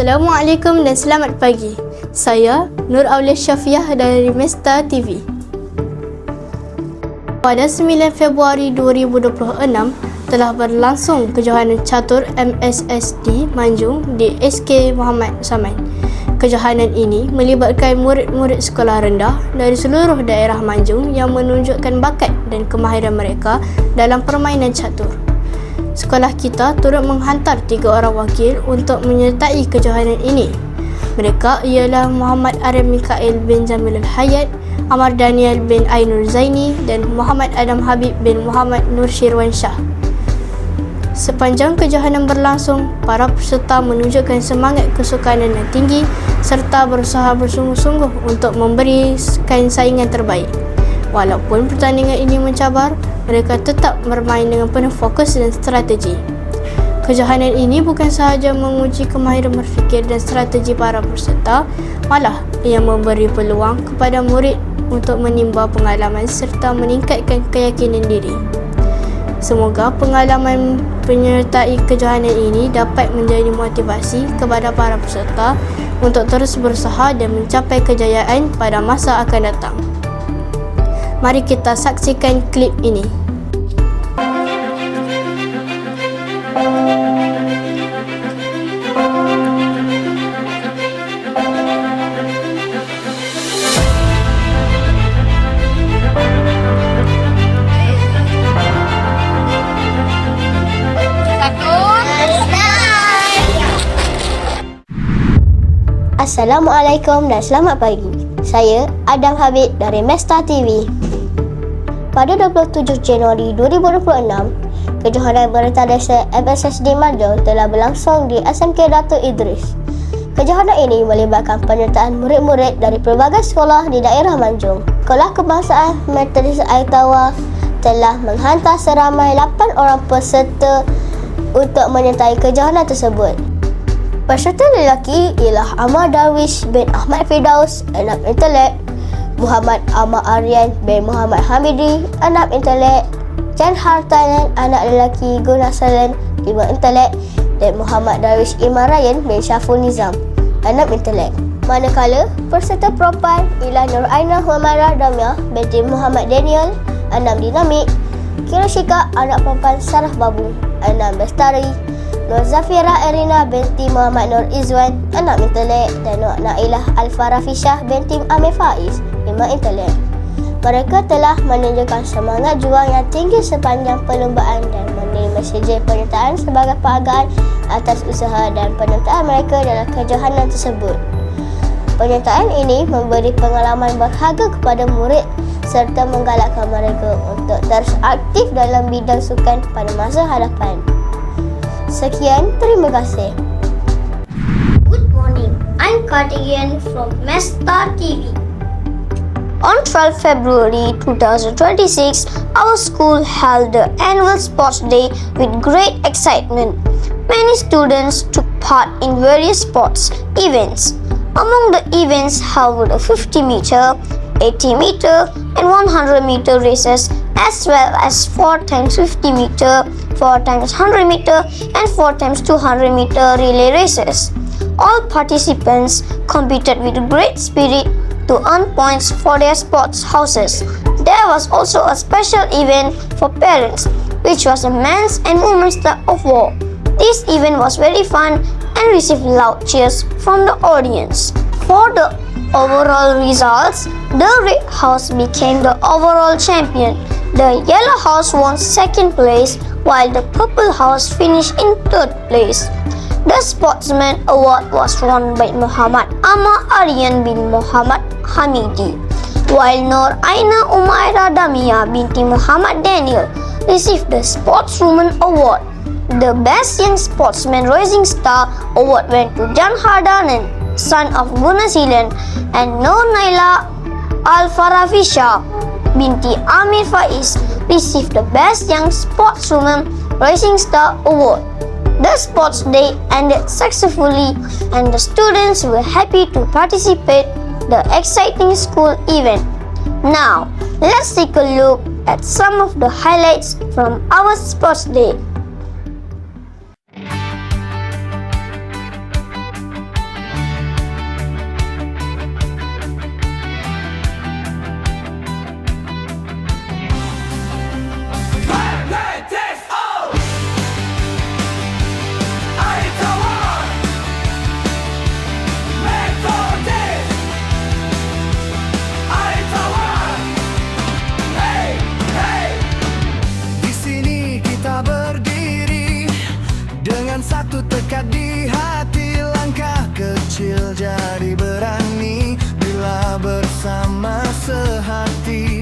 Assalamualaikum dan selamat pagi. Saya Nur Aulia Syafiah dari Mesta TV. Pada 9 Februari 2026 telah berlangsung kejohanan catur MSSD Manjung di SK Muhammad Saman. Kejohanan ini melibatkan murid-murid sekolah rendah dari seluruh daerah Manjung yang menunjukkan bakat dan kemahiran mereka dalam permainan catur. Sekolah kita turut menghantar 3 orang wakil untuk menyertai kejohanan ini. Mereka ialah Muhammad Arif Mikail bin Jamilul Hayat, Amar Daniel bin Ainur Zaini dan Muhammad Adam Habib bin Muhammad Nur Shirwan Shah. Sepanjang kejohanan berlangsung, para peserta menunjukkan semangat kesukanan yang tinggi serta berusaha bersungguh-sungguh untuk memberikan saingan terbaik. Walaupun pertandingan ini mencabar, mereka tetap bermain dengan penuh fokus dan strategi. Kejohanan ini bukan sahaja menguji kemahiran berfikir dan strategi para peserta, malah ia memberi peluang kepada murid untuk menimba pengalaman serta meningkatkan keyakinan diri. Semoga pengalaman penyertai kejohanan ini dapat menjadi motivasi kepada para peserta untuk terus berusaha dan mencapai kejayaan pada masa akan datang. Mari kita saksikan klip ini. Assalamualaikum dan selamat pagi. Saya Adam Habib dari Mesta TV. Pada 27 Januari 2026, kejohanan berantadasa MSSD Manjung telah berlangsung di SMK Datuk Idris. Kejohanan ini melibatkan penyertaan murid-murid dari pelbagai sekolah di daerah Manjung. Sekolah Kebangsaan Metodis Air Tawar telah menghantar seramai 8 orang peserta untuk menyertai kejohanan tersebut. Peserta lelaki ialah Ahmad Darwish bin Ahmad Firdaus, 6 intelek, Muhammad Ahmad Aryan bin Muhammad Hamidi, 6 intelek, Jan Hartanan, anak lelaki Guna Salen, 5 intelek, dan Muhammad Darwish Iman Ryan bin Syaful Nizam, 6 intelek. Manakala peserta perempuan ialah Nur Aina Humairah Damia binti Muhammad Daniel, 6 dinamik, Kira Syika, anak perempuan Sarah Babu, 6 bestari, Nur Zafira Erina binti Muhammad Nur Izwan, 6 intelek, dan Nur Nailah Al-Farafishah binti Amir Faiz, 5 intelek. Mereka telah menunjukkan semangat juang yang tinggi sepanjang perlombaan dan menerima sijil penyertaan sebagai penghargaan atas usaha dan penyertaan mereka dalam kejohanan tersebut. Penyertaan ini memberi pengalaman berharga kepada murid serta menggalakkan mereka untuk terus aktif dalam bidang sukan pada masa hadapan. Sekian, terima kasih. Good morning, I'm Cardigan from Mesta TV. On 12 February 2026, our school held the annual sports day with great excitement. Many students took part in various sports events. Among the events held were 50-meter, 80-meter and 100-meter races, as well as 4x50-meter, 4x100-meter and 4x200-meter relay races. All participants competed with great spirit to earn points for their sports houses. There was also a special event for parents, which was a men's and women's tug of war. This event was very fun and received loud cheers from the audience. For the overall results, the Red House became the overall champion. The Yellow House won second place, while the Purple House finished in third place. The Sportsman Award was won by Muhammad Ahmad Aryan bin Muhammad Hamidi, while Nur Aina Humairah Damia binti Muhammad Daniel received the Sportswoman Award. The Best Young Sportsman Rising Star Award went to Jan Hardanan, son of Guna Silan, and Nur Naila Al-Farafisha binti Amir Faiz received the Best Young Sportswoman Rising Star Award. The sports day ended successfully and the students were happy to participate in the exciting school event. Now, let's take a look at some of the highlights from our sports day. dengan satu tekad di hati, langkah kecil jadi berani bila bersama sehati.